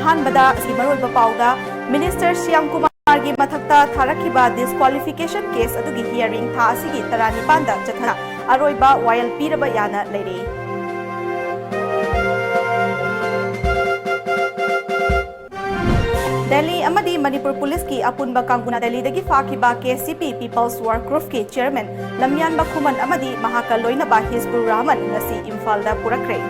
अहानबदा मरुब पाउदा minister Shyam Kumar की मथक्ता थारखिबा disqualification case अदुगी hearing था असिगी तरानिपांदा चथना अरोइबा वायल पीरबा याना लेरे दिल्ली अमदी मणिपुर पुलिस की अपुनबा कांगुना दिल्ली दगी फाखिबा केसीपी पीपल्स वर्क ग्रुप की चेयरमैन लमयानबा खुमन अमदी महाका लोइनबा हिजबुर रहमान ngasi इम्फालदा पुरखरे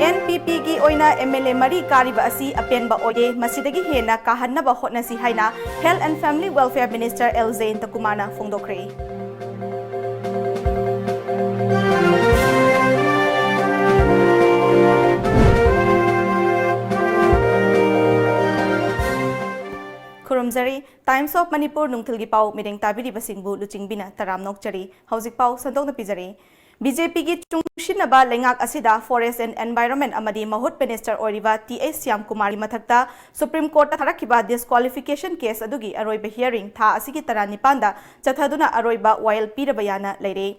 NPP की ओइना MLA मरी कारिबा असी अपेनबा ओये मसिदगी हेना काहन्नबा होटनसी हाइना health and family welfare minister L जयंतकुमारना फोंदोखरे खुरुमजरी टाइम्स ऑफ मणिपुर नुंगथिलगी पाउ मिरेंग ताबिरिबा सिंगबु लुचिंगबिना तराम नोकचरी हौजिक पाउ संदोंना पिजरी बीजेपी की चुंगशिनबा लेंगाक असिदा फॉरेस्ट एंड एनवायरनमेंट अमदी महुत मिनिस्टर ओरिबा TH श्याम कुमार मथक्ता सुप्रीम कोर्ट थारखिबा डिस्क्वालिफिकेशन केस अदुगी अरोइबा हियरिंग था असिगी तरानिपांदा चथादुना अरोइबा वायल पीरबा याना लेरे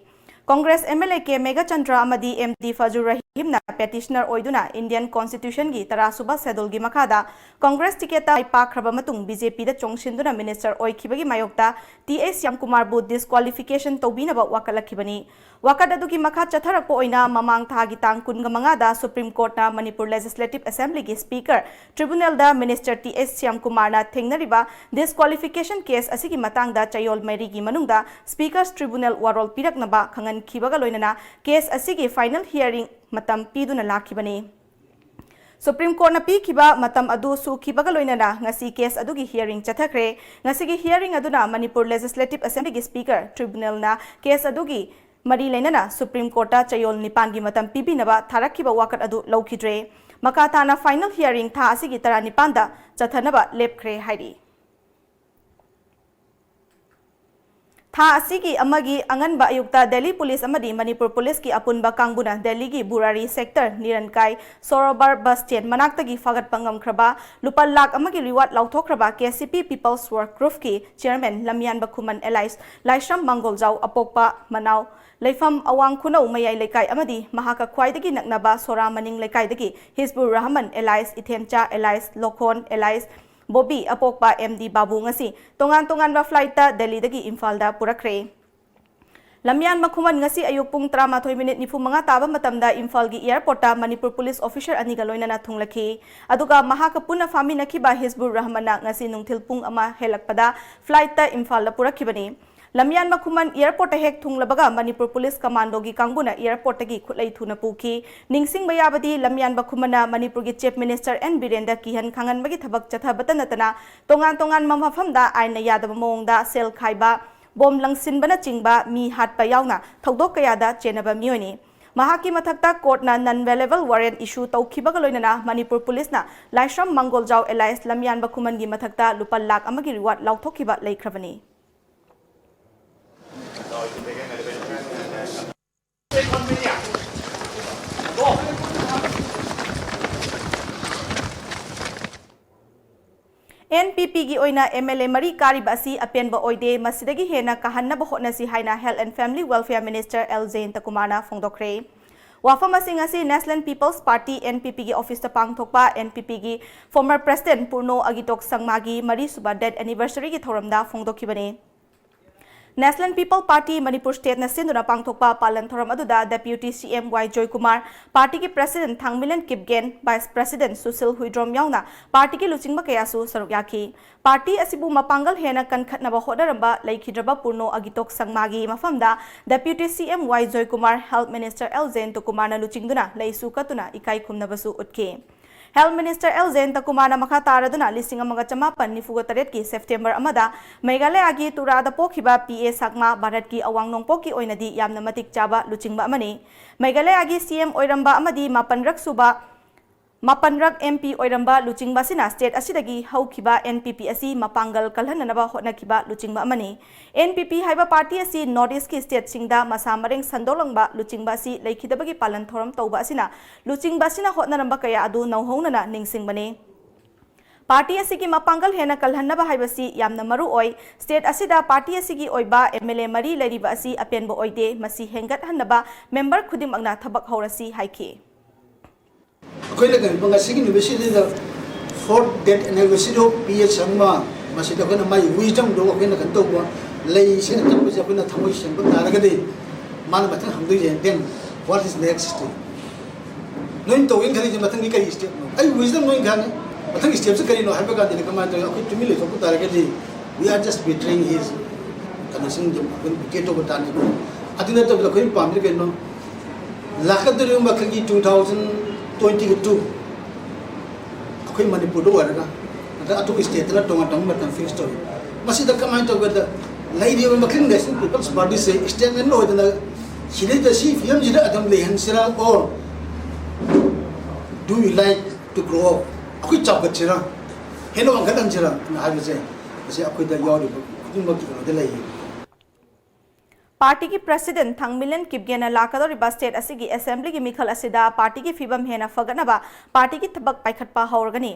कांग्रेस MLA के मेगा चंद्रा अमदी MD फजुर रहीमना पेटिशनर ओइदुना इंडियन कॉन्स्टिट्यूशन की तरासुबा शेड्यूल की मखादा कांग्रेस टिकेटा पाखरबा मतुंग बीजेपी दा चोंगसिंदुना मिनिस्टर ओइखिबगी मायोक्ता TH श्याम कुमार बु डिस्क्वालिफिकेशन तौबीनबा वाकलखिबनी वाकद अदुगी मखा चथरकपो ओइना ममांग थागी तांग कुनगा मंगादा सुप्रीम कोर्ट ना मणिपुर लेजिस्लेटिव असेंबली की स्पीकर ट्रिब्यूनल दा मिनिस्टर TH श्याम कुमार ना थेंगनरिबा डिस्क्वालिफिकेशन केस असिगी मतांगदा चयोल मैरी की मनुंगदा स्पीकर्स ट्रिब्यूनल वारोल पिरकनबा खंगन खिबगा लोइनना केस असिगी फाइनल हियरिंग मतम पीदुना लाखिबनी सुप्रीम कोर्ट पीखिबा मतम अदु सुखिबगा लोइनना ngasi केस अदुगी हियरिंग चथखरे ngasi हियरिंग अदुना मणिपुर लेजिस्लेटिव असेंबली की स्पीकर ट्रिब्यूनल ना केस अदुगी मरी लेना सुप्रीम कोर्ट चयोल निपान की मतम पीबीनबा थारखिबा वाकत अदु लौखिद्रे मकाताना फाइनल हियरिंग था असिगी तरा निपानदा चथनबा लेपखरे हाइरी था असिगी अमगी अंगनबा अयुक्ता दिल्ली पुलिस अमदी मणिपुर पुलिस की अपुनबा कांगुना दिल्ली की बुरारी सेक्टर निरनकाई सोरोबर बस स्टैंड मनाक्तगी फागतपा ngamkraba lupa lakh amagi reward lauthokraba KCP people's work group की चेयरमैन लमयानबा खुमन एलाइस लाइश्रम मंगोलजाउ अपोकपा मनाव लेफम अवांग खुनौ मयाई लेकाई अमदी महाका ख्वाइदगी नकनबा सोरा मनिंग लेकाइदगी Hijbur Rahman alias Ithencha alias Lokhon alias Bobby Apokpa MD Babu ngasi tongan tongan ba flight ta Delhi dagi Imphal da purakre लमयान मखुमन ngasi ayuk pung 13 minute nifu manga taba matamda Imphal gi airport ta Manipur police officer ani ga loina na thunglakhi aduga mahaka puna fami nakhiba Hizbur Rahman na ngasi nungthil pung ama helakpada flight ta Imphal da purakibani Lamyan मखुमन airport हेक थुंगलबगा Manipur police commando की कांगुना airport की खुलई थुना पुखी निंगसिंग बयाबदी लमयान मखुमना मणिपुर की chief minister N Birendra किहन खांगनबगी थबक चथबत नतना तोंगान तोंगान मफमदा आइन यादब मोंगदा सेल खाइबा बोम लंगसिनबना चिंगबा मी हाटपा यावना थौदोक कयादा चेनबा मियोनी महाकी मथक्ता कोर्टना नन वेलेबल वारंट इशू तौखिबगा लोइनना मणिपुर पुलिसना लाइश्रम मंगोलजाउ एलाइस लमयान मखुमन की मथक्ता लुपा लाख अमगी रिवार्ड लाउथोखिबा लेख्रबनी NPP की ओइना MLA मरी कारिबा असी अपेनबा ओइदे मसिदगी हेना काहन्नबा होटनसी हाइना health and family welfare minister L जयंतकुमारना फोंदोखरे वाफम असी नेशनल पीपल्स पार्टी NPP की ऑफिस पांगथोकपा NPP की फॉर्मर प्रेसिडेंट पूर्णो अगितोक संगमागी मरी सुबा डेथ एनिवर्सरी की थौरमदा फोंदोखिबने national people party Manipur state सिंधुना पांगथोकपा पालन थोरम अदुदा deputy CM Y Joy Kumar party की president Thangmilan Kipgen vice president Sushil Huidrom यावना पार्टी की लुचिंगबा कयासु सरुक याखी पार्टी असिबु मपांगल हेना कनखतनबा होदरंबा लेखिद्रबा पूर्णो अगितोक संगमागी मफमदा deputy CM Y Joy Kumar health minister L जयंतकुमारना लुचिंगदुना लेसु कतुना इकाई खुमनबसु उतखे हेल्थ मिनिस्टर एल जयंतकुमारना मखा तारदुना 1994 की सेप्टेम्बर अमदा मेघालय की तुरादा पोखिबा PA सकमा भारत की अवांग नोंगपो की ओइनदी यामना मतिक चाबा लुचिंगबा अमनी मेघालय की CM ओइरंबा अमदी 9 रक सुबा Mapanrak MP oiramba luchingba sina state asidagi haukiba NPP asi mapangal kalhananaba hotnakiba luchingba amani NPP haiba party asi Northeast ki state singda masamareng sandolangba luchingba si lekhidabagi palan thoram tauba asina luchingba sina hotnaramba kaya adu nauhonana ningsingbani Party asigi mapangal hena kalhanaba haibasi yamna maru oi state asida party asigi oiba MLA mari leriba asi apenbo oide masi hengat hanaba member khudim agna thabak horasi haike Koi la kan banga sigi university da fourth date anniversary of PH amma masida kana mai wisdom do koi na kan to ko lei sin kan ko japuna thamoi sem ba na ga de man mathan hamdu je then what is next step noin to in khali je mathan ni kai step ai wisdom noin khane mathan step se kari no haiba ga de kama to ko tumi le ko ta ga de we are just betraying his kana sing je kun ke to bata ni adina to ko pam le no lakadru ma khagi 2022 akhoi manipur do waraga ata atu state la tonga tonga but confused story masida kamai to gada lady ma king nation people's party say stand and no da sile da si film jira adam le hansira or do you like to grow up akhoi chap gachira heno angadan jira na ha je ase akhoi da yori kudum ba da lai Party ki president Thangmilen Kipgena lakadoriba state asigi assembly ki mikhal asida party ki fibam hena faganaba party ki thabak paikhatpa haurgani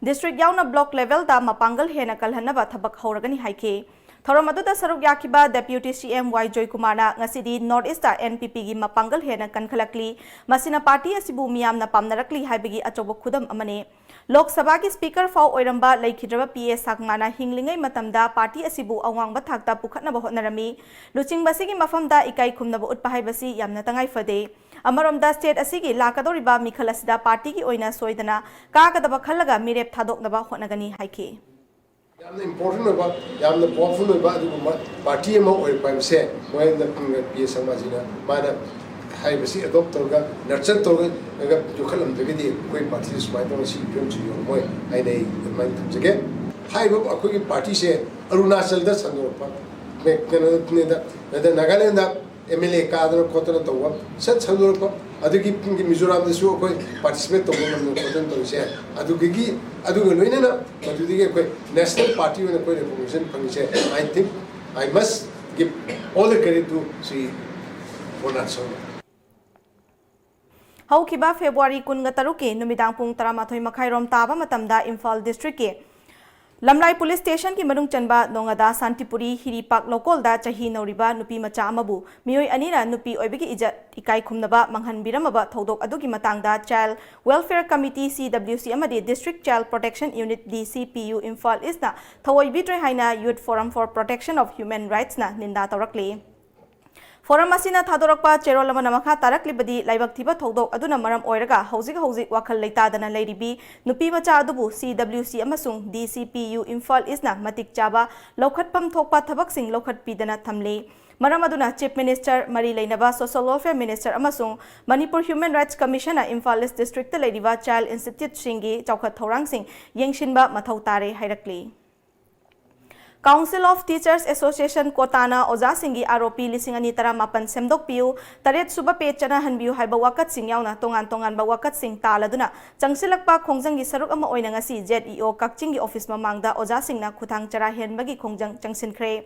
district yauna block level da mapangal hena kalhanaba thabak haurgani haike thoramadu saruk yakiba deputy CM Y Joy Kumar na ngasidi North East NPP gi mapangal hena kankhalakli masina party asibu miyamna pamnarakli haibigi achobo khudam amane Lok Sabha ki speaker fau oiramba laikhidraba PA Sakmana hinglingai matamda party asibu awangba thakta pukhatna hotnarami luchingba sigi mafamda ikai khumnaba utpa haibasi yamna tangai fade amaromda state asigi lakadoriba mikhal asida party ki oina soidana kagadaba khallaga mirep thadoknaba hotnagani haike yamna important about yamna powerful about party ma oi paimse when the PA Sakmajina mana hai basi adopt toga nurture toga ga jo khalam de di koi party smai to si pem chi yo moi ai nei mai tham jage hai ba akoi ki party se arunachal da sangor pa me kana ne da nagaland da MLA ka da ko to to wa set sangor pa adu ki mizoram da su koi participate to ko to to se adu gi adu ga loina na adu di koi national party when koi recognition phang se I think I must give all the credit to see Onatso Haukiba February 13 numidang pung 13:30 rom taba matamda Imphal district ke Lamlai police station ki manung chanba nongada Santipuri Hiripak local da chahi nauriba nupi macha amabu mioi anira nupi oibigi ijat ikai khumnaba manghanbiramaba thodok adugi matangda Child Welfare Committee CWC amadi District Child Protection Unit DCPU Imphal is na thawoi bitroi haina Youth Forum for Protection of Human Rights na ninda tawrakli Forum asina thadorakpa cherol amana makha taraklibadi laibak thiba thodok aduna maram oiraga hojik wakhal leitadana leiribi nupi macha adubu CWC amasung DCPU Imphal isna matik chaba lokhatpam thokpa thabak sing lokhat pidana thamle maram aduna Chief Minister Mari Leinaba Social Welfare Minister amasung Manipur Human Rights Commission na Imphal East District leiriba Child Institute singi chawkhat thorang sing yengshinba mathau tare hairakli Council of Teachers Association Kotana Oja Singi Aropi Lisingani Taramapan Semdok Piu Taret Suba Pechana Hanbiu Haiba Wakat Sing Yauna Tongan Ba Wakat Sing Taladuna Changsilakpa Khongjang Saruk Ama Oina ngasi ZEO Kakchingi Office Mamangda Oja Singna Khutang Chara Henbagi Khongjang Changsinkre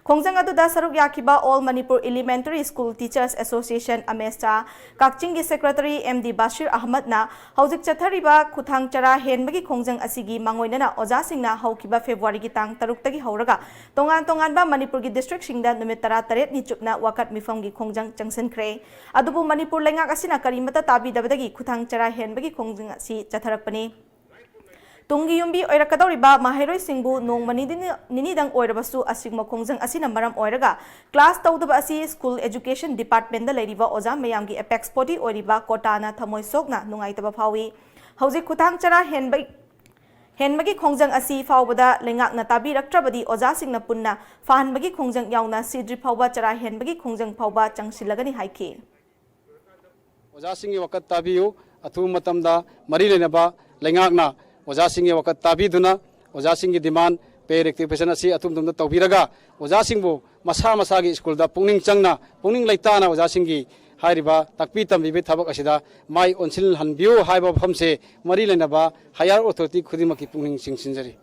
Khongjang aduda saruk yakiba All Manipur Elementary School Teachers Association Amesta Kakchingi Secretary MD Bashir Ahmad na hauzik chathariba Khutang Chara Henbagi Khongjang asigi mangoinana Oja Singna haukiba February gi tang 6 tagi hauraga tongan ba Manipur gi district singda numit 13 ni chupna wakat mifam gi Khongjang changsinkre adubu Manipur lengak asina karimata tabi dabadagi Khutang Chara Henbagi Khongjang asi chatharakpani Tungi yumbi oirakadoriba mahairoi singbu nong ninidang oirabasu asigma khongjang asina maram oiraga class tawdaba asi school education department da leiriba oja mayamgi apex body oiriba kotana thamoi sokna nungaitaba phawi hauji khutang chara henbagi khongjang asi phawbada lengak na tabi raktrabadi oja singna punna fahanbagi khongjang yauna sidri phawba chara henbagi khongjang phawba changsilagani haike oja singi wakat tabiu athu matamda mari lenaba lengakna Oja Singh wakat tabiduna Oja Singh demand pay rectification asi atum tumda tawbiraga Oja Singh bu masa gi school da pungning changna pungning laitana Oja Singh हाइरिबा ताकपी तंबीबे थबक असिदा माई ओनसिल हनबियो हाइबा फमसे मरी लेनबा higher authority खुदिमकी पुनिंग सिंसिंजरी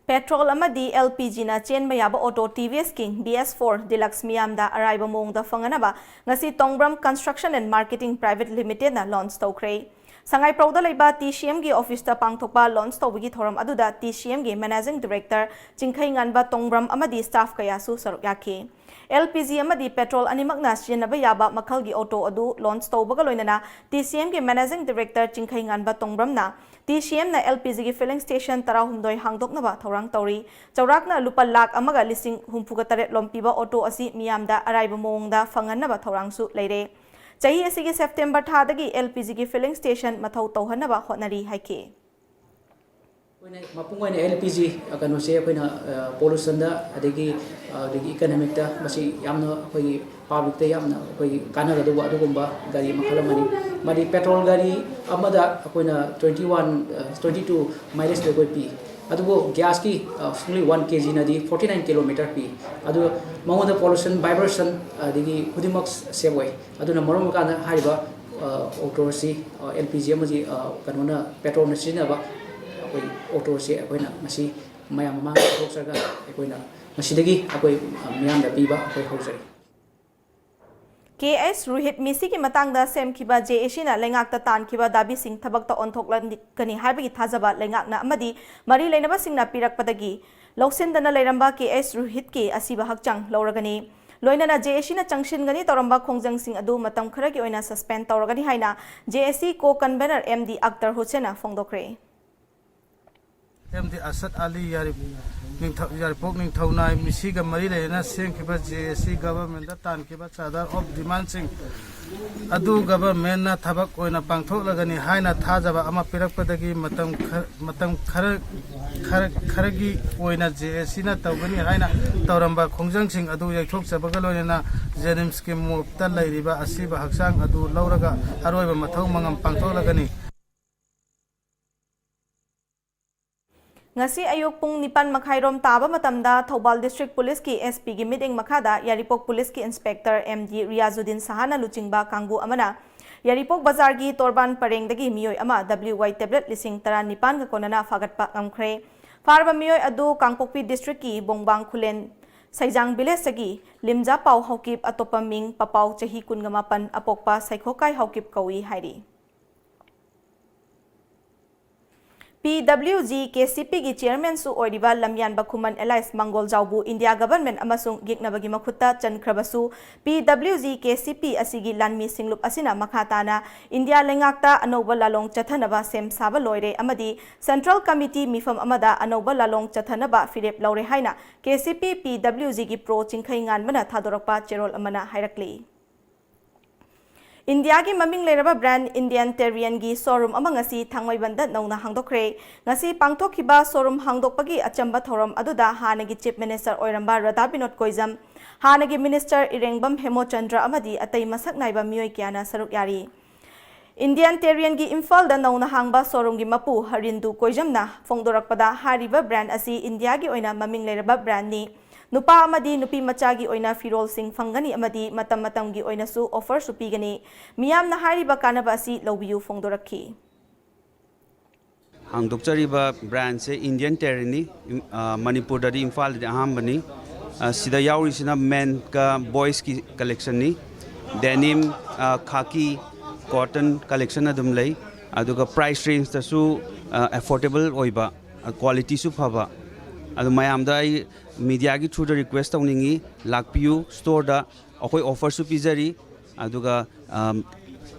petrol अमदी LPG ना चेन मयाब auto TVS King BS4 Deluxe मियामदा अराइबा मोंगदा फंगनबा ngasi Tongbram Construction and Marketing Private Limited na launch तौख्रे संगाई प्रौदा लेबा TCM गी ऑफिस ता पांगथोकबा लॉन्च तौबगी थोरम अदुदा TCM गी मैनेजिंग डायरेक्टर चिंखै nganba Tongbram अमदी स्टाफ कयासु सरुक याखे LPG अमदी पेट्रोल अनिमकना सिनबा याबा मखलगी ऑटो अदु लॉन्च तौबगा लोइनना TCM गी मैनेजिंग डायरेक्टर चिंखै nganba Tongbram ना TCM ना LPG गी फिलिंग स्टेशन 13 हांगदोकनबा थौरांग तौरी चौराकना लुपा लाख अमगा लिसिंग हुंफुगा लोम्पीबा ऑटो असि मियामदा अराइबा मोंगदा फंगनबा थौरांगसु लेरे चाही असिगी सेप्टेम्बर थादगी LPG की फिलिंग स्टेशन मथौ तौहनबा होटनरी हाइके मपुंग LPG कनो से अखोइना पोल्यूशन दा अदगी इकोनॉमिक दा मसी यामना अखोइ पब्लिक दा यामना अखोइ कानगदुबा अदुगुंबा गाड़ी मखलमनी मरी पेट्रोल गाड़ी अमदा अखोइना 22 माइलेज ले कोइ पी अदुबो गैस की only 1 kg नदी 49 किलोमीटर पी अदु मंगोदा पोल्यूशन वाइब्रेशन अदगी खुदिमक सेवय अदुना मरम काना हारिबा ऑटो सी LPG अमजी कनोना पेट्रोल नसिनबा अखोइ ऑटो से अखोइना मसी मयाम मा थोक्सरगा अखोइना मसीदगी अखोइ मियाम दा पीबा अखोइ हौसरी KS रुहित मिसी की मतंगदा सेमखिबा JAC ना लेंगाकता तानखिबा दाबी सिंह थबकता ओंथोकलकनी हाइबगी थाजबा लेंगाकना अमदी मरी लेनबा सिंगना पिरकपदगी लौसिनदना लेरंबा KS रुहित की असिबा हकचांग लौरगनी लोइनना JAC ना चंगशिनगनी तौरंबा खोंजंग सिंह अदु मतम खरगी ओइना सस्पेंड तौरगनी हाइना JAC को कन्वेनर MD अख्तर हुसैन फोंदोक्रे MD Asad Ali Yaripok Ningthaunai Misiga Mari Lena Senkiba JAC government the Tankiba Chadar of Dimansing Adu government na Tabak oina Pangthok Lagani Haina Tazaba Ama Pirakpadagi Matam Karagi oina JAC na Tawani Haina Tauramba Kongjang Sing Adu Yakok Sabagalona Jenimski Mukta Laiba Asiba Haksang Adu Lauraga Haroiba Matau Mangam Pangthok Lagani ngasi ayuk pung 9:30 taba matamda Thobal District Police ki SP gi meeting makhada Yaripok Police ki Inspector MD Riazuddin Sahana luchingba kanggu amana Yaripok Bazar gi Torban Parengdagi miyoi ama WY tablet lising 19 ga konana fagatpa ngamkhre farba miyoi adu Kangpokpi District ki Bongbang Khulen Saijang Village sagi limja pau haukip atopa ming papau chahi 18 apokpa saikhokai haukip kawi hairi PWG KCP की chairman सु ओरिबा लमयान बखुमन एलाइस मंगोल जाउबु India government अमसुंग गिगनबगी मखुत्ता चनख्रबसु PWG KCP असिगी लानमी सिंगलुप असिना मखाताना इंडिया लेंगाक्ता अनौबा लालोंग चथनबा सेम साबा लोइरे अमदी सेंट्रल कमिटी मिफम अमदा अनौबा लालोंग चथनबा फिरेप लौरे हाइना KCP PWG की प्रो चिंखै nganbana थादोरकपा चेरोल अमना हाइरकली इंडिया की ममिंग लेरबा ब्रांड इंडियन टेरियन की शोरूम अमंगसी थांगमैबंदा नौना हांगदोक्रे ngasi पांगथोखिबा शोरूम हांगदोकपगी अचंबा थौरम अदुदा हानगी चीफ मिनिस्टर ओइरंबा रदा बिनोद कोइजम हानगी मिनिस्टर इरेंगबम हेमोचंद्र अमदी अतै मसक नाइबा मियोय क्याना सरुक यारी इंडियन टेरियन की इम्फाल दा नौना हांगबा शोरूम की मपु हरिंदु कोइजमना फोंगदोरकपदा हारिबा ब्रांड असी इंडिया की ओइना ममिंग लेरबा ब्रांड नि नुपा अमदी नुपी मचागी ओइना फिरोल सिंह फंगनी अमदी मतम मतमगी ओइनासु ऑफर सुपीगनी मियामना हारिबा कानबा असि लौबियु फोंगदोरखी हांगदोकचरिबा ब्रांड से इंडियन टेरिनी मणिपुर दरी इम्फाल दे अहमबनी सिदा याउरिसिना मेन का बॉयज की कलेक्शन नि डेनिम खाकी कॉटन कलेक्शन अदुम लई अदुगा प्राइस रेंज तसु अफोर्डेबल ओइबा क्वालिटी सु फबा अदु मयामदा मीडिया की थ्रू द रिक्वेस्ट तौनिंगी लाकपियु स्टोर दा अखोय ऑफर सु पिजरी अदुगा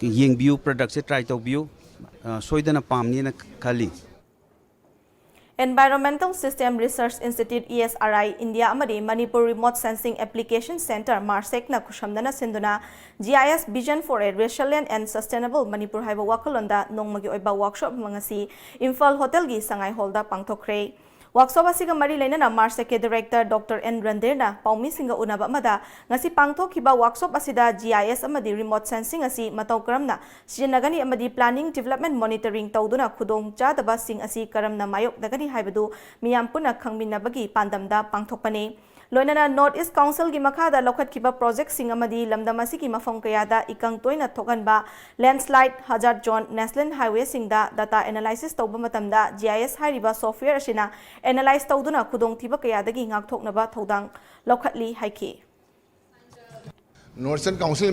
येंगबियु प्रोडक्ट से ट्राई तौबियु सोइदना पामनी ना खाली Environmental System Research Institute ESRI India amadi Manipur Remote Sensing Application Center MARSEC na kushamdana sinduna GIS Vision for a Resilient and Sustainable Manipur haiba wakalonda nongmagi oiba workshop mangasi Imphal Hotel gi sangai hall da pangthokre workshop asiga mari leinana MARSEC ke director Dr. N Randirna paumi singa unaba amada ngasi pangthokhiba workshop asida GIS amadi remote sensing asi matau karamna sinagani amadi planning development monitoring tawduna khudong chadaba sing asi karamna mayok dagani haibadu miyam puna khangminabagi pandamda pangthokpani लोइनना north east council की मखादा लौखटखिबा project सिंग अमदी लमदम असिगी मफम कयादा इकंग तोइना थोगनबा landslide hazard zone national highway सिंगदा डाटा एनालिसिस तौबा मतमदा GIS हाइरिबा सॉफ्टवेयर असिना एनालाइज तौदुना खुदोंथिबा कयादगी ngaktoknaba थौदांग लौखटली हाइखि नॉर्थन काउंसिल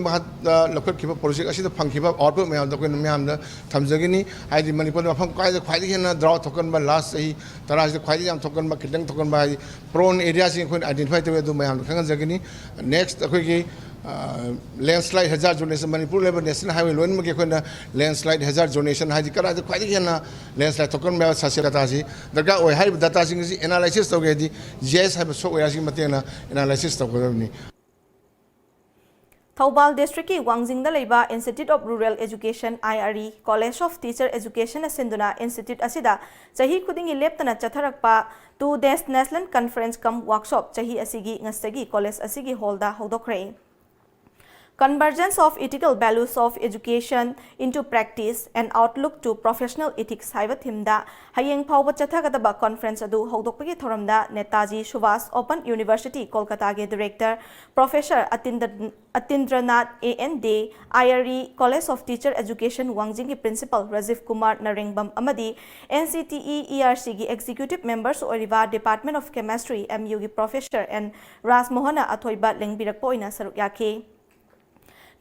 लौखटखिबा प्रोजेक्ट असिदा फंखिबा आउटपुट मैम कोई मैम थमजगनी हाइदि मणिपुर मफम खाई हेना ड्राउट थोकनबा लास्ट सही तराज खाई याम थोकनबा खितंग थोकनबा हाइदि प्रोन एरिया सिंग कोई आइडेंटिफाई तवे दु मैम खंगजगनी नेक्स्ट अखोगी landslide hazard zonation Manipur level national highway लोन में कोई लैंडस्लाइड हजार जोनेशन हाइदि करा खाई हेना लैंडस्लाइड थोकन मैम सासे डाटा से दरकार ओय हाइब डाटा सिंग एनालिसिस तौगेदि GIS हाइब सॉफ्टवेयर सिंग मतेना एनालिसिस तौगदबनी थौबाल डिस्ट्रिक्ट की वांगजिंग लेबा institute of rural education IRE college of teacher education सिंधुना इंस्टीट्यूट असिदा चही खुदिंगी लेप्तना चथरकपा 2 days नेशनल कॉन्फ्रेंस कम वर्कशॉप चही असिगी ngastagi कॉलेज असिगी हॉलदा हौदोखरे Convergence of ethical values of education into practice and outlook to professional ethics haiba thimda hayeng phawba chathagadaba conference adu howdokpagi thoramda Netaji Subhash Open University Kolkata ge director Professor Atindranath AND IRE College of Teacher Education Wangjing ki principal Rajiv Kumar Narengbam amadi NCTE ERC gi executive members oriba Department of Chemistry MU gi professor and Ras Mohana Athoiba lengbirakpo ina saruk yakhi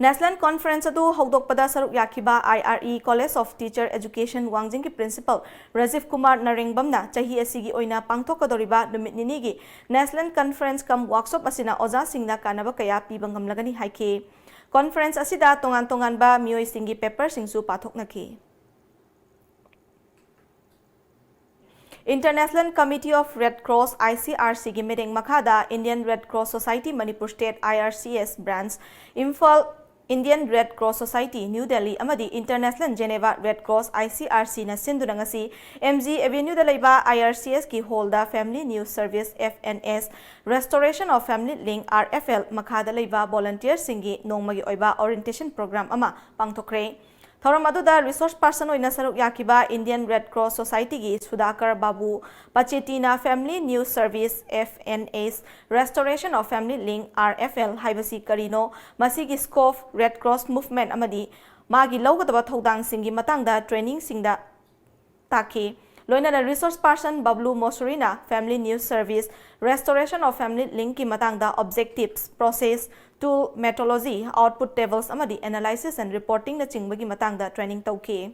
National Conference adu howdokpada saruk yakiba IRE College of Teacher Education Wangjing ki principal Rajiv Kumar Narengbamna chahi asigi oina pangthokadoriba numit nini gi National Conference kam workshop asina oja singna kanaba kaya pibangam lagani haiki conference asida tongan ba mioi singi paper singsu pathoknaki International Committee of Red Cross ICRC gi meeting makhada Indian Red Cross Society Manipur State IRCS branch Imphal Indian Red Cross Society New Delhi amadi International Geneva Red Cross ICRC na sinduna ngasi MG Avenue da leiba IRCS ki holda Family News Service FNS Restoration of Family Link RFL makhada leiba volunteer singi nongmagi oiba orientation program ama pangthokre Thoram aduda resource person oina saruk yakiba Indian Red Cross Society gi Sudhakar Babu Pachetina Family News Service FNS Restoration of Family Link RFL haibasi karino masigi scope Red Cross movement amadi magi lawgadaba thodang singi matangda training singda taki loina resource person Bablu Mosurina Family News Service Restoration of Family Link ki matangda objectives process tool methodology output tables amadi analysis and reporting na chingbagi matangda training tauki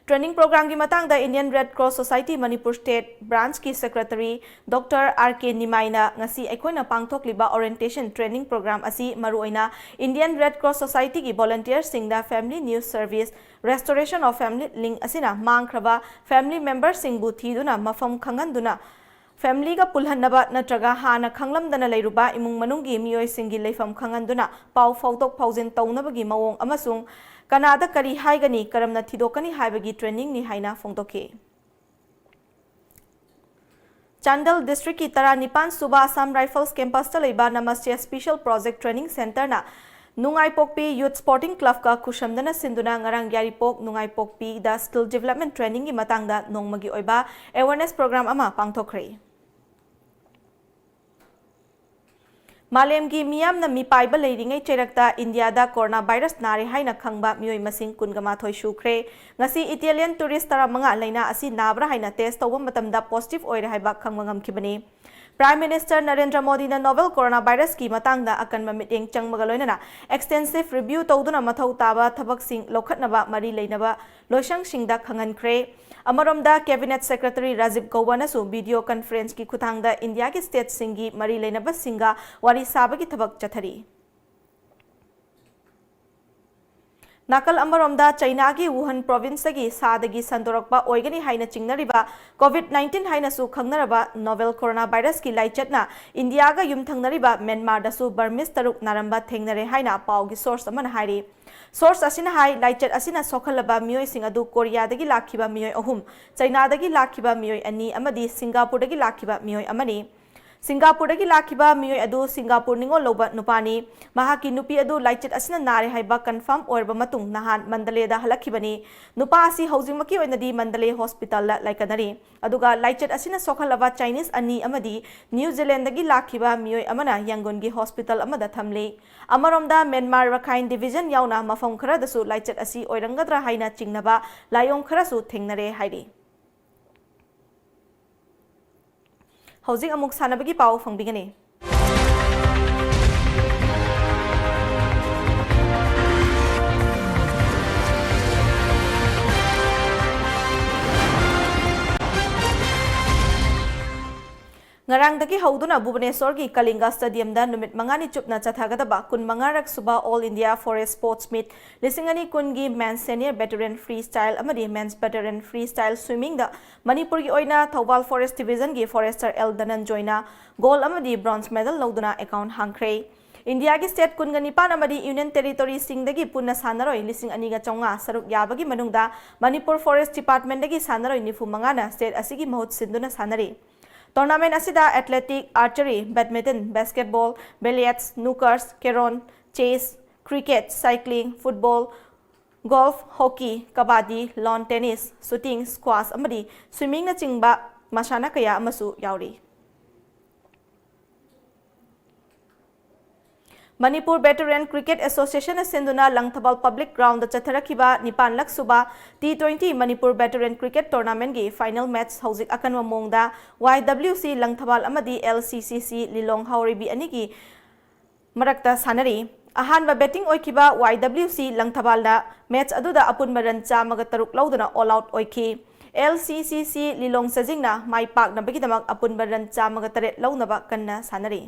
training program gi matangda Indian Red Cross Society Manipur State branch ki secretary Dr. RK Nimaina ngasi aikoina pangthokliba orientation training program asi maruoina Indian Red Cross Society gi volunteer singda Family News Service Restoration of Family Link asina mangkraba family members singbu thiduna mafam khanganduna Family ga pulhannaba natraga hana khanglamdana leiruba imung manunggi mioi singi leifam khanganduna pau fautok faujin taunabagi mawong amasung kanada kari haigani karamna thidokani haibagi training ni haina phongdoke Chandal District ki Tara Nipan Suba Assam Rifles Campus ta leiba Namaste Special Project Training Center na Nungai Pokpi Youth Sporting Club ka kushamdana sinduna ngarang yaripok Nungai Pokpi da skill development training gi matangda nongmagi oiba awareness program ama pangthokre Malemgi miyam na mi paiba leiringai cherakta India da coronavirus nare haina khangba mioi masing kungama thoi shukre ngasi Italian tourist tara manga leina asi nabra haina test tawba matamda positive oire haiba khangma ngamkhibani Prime Minister Narendra Modi na novel coronavirus ki matangda akanma meeting changmaga loinana extensive review tawduna mathau taba thabak sing lokhatnaba mari leinaba loisang singda khangankhre Amaromda Cabinet Secretary Rajiv Gauba nasu video conference ki khutangda India ki state singi mari leinaba singa wari sabagi thabak chathari Nakal Amaromda China ki Wuhan province gi sadagi sandorakba oigani haina chingnariba COVID-19 haina su khangnaraba novel coronavirus ki laichatna India ga yumthangnariba Myanmar da su Burmese taruk naramba thengnare haina pau gi source amana hairi Source asina hai laichat asina sokhalaba mioi sing adu Korea dagi lakhiba mioi ahum China dagi lakhiba mioi ani amadi Singapore dagi lakhiba mioi amani Singapore lakiba miyoy adu Singapore ningol loba nupani mahaki nupi adu laichit asina nare haiba confirm orba matung nahan Mandalay da halakibani nupa asi housing maki oinadi Mandalay hospital la laikanari aduga laichit asina sokhalaba Chinese ani amadi New Zealand dagi lakiba miyoy amana Yangon gi hospital amada thamle amaromda Myanmar Rakhine division yauna mafam khara dasu laichit asi oirangadra haina chingnaba layong khara su thengnare hairi Housing amuk sanabagi pau fangbigani. Ngarang dagi hauduna Bhubaneswar gi Kalinga Stadium da numit mangani chupna chathagadaba kun mangarak suba All India Forest Sports Meet lisingani kun gi men's senior veteran freestyle amadi men's veteran freestyle swimming da Manipur gi oina Thobal Forest Division gi forester L Dananjoyna gold amadi bronze medal loduna account hangkre India gi state kun gani pan amadi union territory singdagi punna sanaroi lising aniga chonga saruk yabagi manungda Manipur Forest Department dagi sanaroi nifu mangana state asigi mahut sinduna sanari Tournament asida athletic, archery, badminton, basketball, billiards, snookers, carom, chess, cricket, cycling, football, golf, hockey, kabaddi, lawn tennis, shooting, squash, amadi swimming na chingba masana kaya amasu yauri. Manipur Veteran Cricket Association senduna Langthabal Public Ground chatharakiba Nipan Lak Suba T20 Manipur Veteran Cricket Tournament gi final match hauzik akanwa mongda YWC Langthabal amadi LCCC Lilong Hauribi anigi marakta sanari ahanba betting oikiba YWC Langthabal da match aduda apunba ran chamaga taruk lauduna all out oiki LCCC Lilong sajingna mai pak na bagidamak apunba ran chamaga taret launaba kanna sanari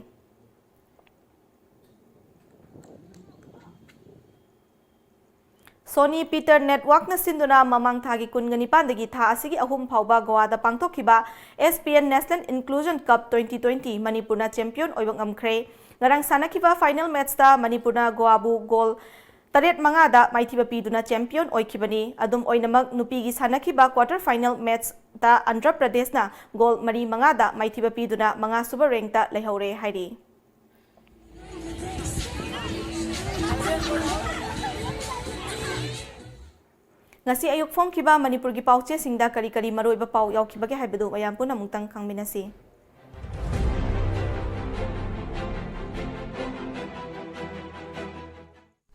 Sony Peter Network na sinduna mamang thagi kun ngani pandagi tha asigi ahum phauba Goa da pangthokhiba SPN National Inclusion Cup 2020 Manipurna champion oibang amkhre ngarang sanakhiba final match da Manipurna Goa bu goal taret manga da maithiba piduna champion oikhibani adum oinamak nupi gi sanakhiba quarter final match da Andhra Pradesh na goal mari manga da maithiba piduna manga suba rank ta lehaure hairi Ngasi ayuk phong kiba Manipur gi pauche singda kari kari maroi ba pau yaw kibage haibadu ayam pun amungtang kangminasi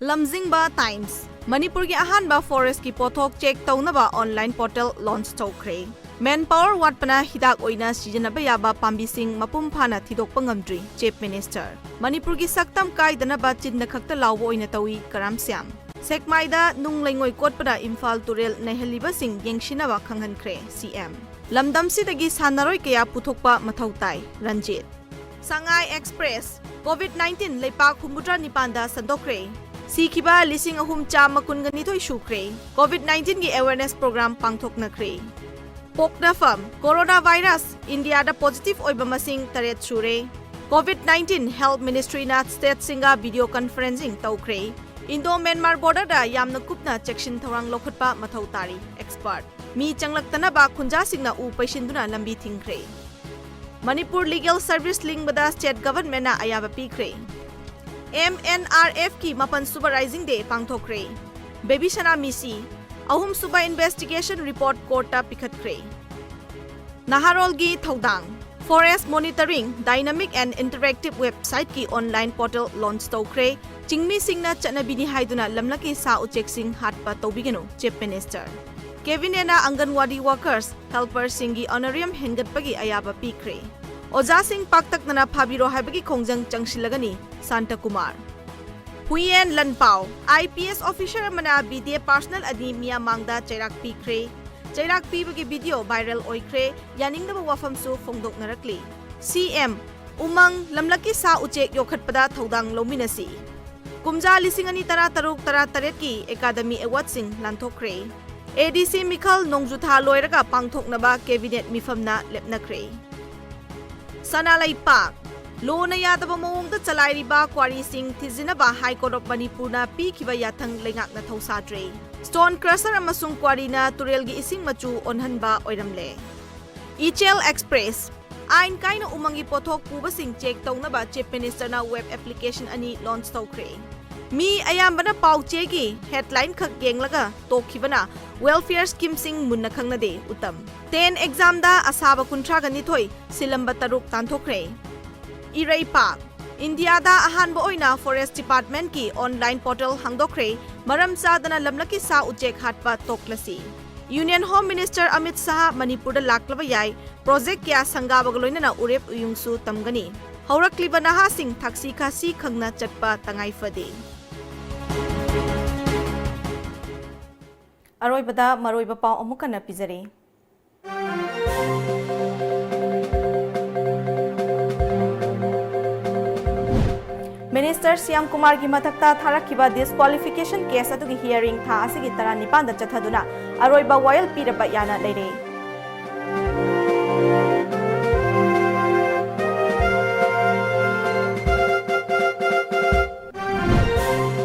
Lamjingba Times Manipur gi ahanba forest ki pothok check taunaba online portal launch tawkhre Manpower watpana hidak oina sijanaba yaba pambising mapum phana thidokpa ngamdri Chief Minister Manipur gi saktam kaidanaba chinna khakta lawbo oina tawi karam syam Sekmaida nung lengoi kotpada Imphal Turel nehaliba sing yengsinaba khanghankhre CM Lamdam sidagi sanaroi kaya puthokpa mathau tai Ranjit Sangai Express COVID-19 leipak humudra nipanda sandokre Sikhiba lising ahum chama kungani thoi shukre COVID-19 gi awareness program pangthoknakre Poknafam Coronavirus India da positive oiba masing taret sure COVID-19 Health Ministry na state singa video conferencing tawkre Indo-Myanmar border da yamna kupna chekshin thorang lokhatpa mathau tari expert mi changlakna ba khunja singna u paisinduna lambi thingkhre Manipur Legal Service lingbada state government na ayaba pikre MNRF ki mapan suba rising day pangthokre Baby Sana Misi ahum suba investigation report court ta pikhatkre Naharol gi thodang Forest Monitoring Dynamic and Interactive Website ki online portal launch tawkre Chingmi singna chanabini haiduna lamlaki sa uchek sing hatpa tawbigenu Chief Minister Kevin na Anganwadi workers helper singi honorarium hengatpagi ayaba pikre Oja sing paktak nana phabiro haibagi khongjang changsilagani Santa Kumar Huyen Lanpao IPS officer amana BDA personal ani mia mangda chairak pikre Chairak pibagi video viral oikre yaningdaba wafamsu fongdok narakli CM Umang lamlaki sa uchek yokhatpada thodang lominasi Kumja lisingani tara taruk tara taret ki Academy Award sing lanthokre ADC Mikhal Nongjutha loiraga pangthoknaba cabinet mifamna lepnakre Sanalai Park Lo na yadaba mawongda chalairiba kwari sing thizinaba High Court of Manipur na pikhiba yathang lengak na thausadre Stone crusher amasung kwari na turel gi ising machu onhanba oiramle Ichel Express आइन काइना उमंगी पोथोक पुबसिंग check तौनबा chief मिनिस्टरना web application अनि launch तौख्रे मी अयाम्बना पाउचेगी headline खक येंगलगा तोखिबना welfare स्कीमसिंग Munna खंगनदे उत्तम 10 exam दा असाबा कुंथ्रागा निथोय सिलंबा तरुक तांथोख्रे इरई पाक India दा अहानबो ओइना forest department की online portal हांगदोख्रे मरम चादना लमलकी सा उचेक हाटपा तोक्लसी union home minister Amit Shah Manipur लाक्लब याई प्रोजेक्ट क्या संगाबग लोइनना उरेप उयुंगसु तमगनी हौरक्लिबा नहासिंग थाक्सी खासी खंगना चटपा तंगाई फदे अरोइबदा मरोइबा पाव अमुकना पिजरे मिनिस्टर सीएम कुमार की मथक्ता थारखिबा डिस्क्वालिफिकेशन केस अदुगी हियरिंग था असिगी तरा निपान दा चथादुना अरोइबा वायल पीरबा याना लेरे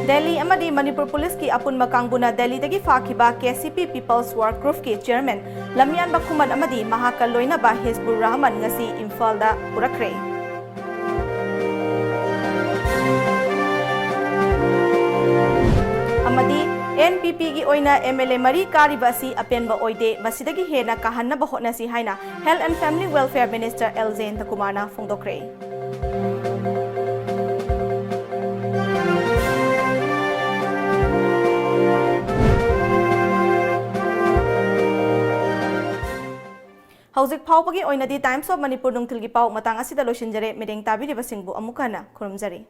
दिल्ली अमदी मणिपुर पुलिस की अपुन मकांगबुना दिल्ली दगी फाखिबा केसीपी पीपल्स वर्क ग्रुप की चेयरमैन लमियान बखुमन अमदी महाकल लोइनबा हिजबुर रहमान ngasi इम्फाल दा पुरखरे अमदी एनपीपी की ओइना एमएलए मरी कारिबासी अपेनबा ओइदे मसिदगी हेना काहन्नबा होटनासी हाइना health and family welfare minister L Jayant कुमारना फोंदोक्रे हौजिक फाउबगी ओइनादी टाइम्स ऑफ मणिपुर नुंगथिलगी पाउ मतंग असिदा लोइसिनजरे मिरेंग ताबिरिबसिंगबु अमुकाना खुरुमजरी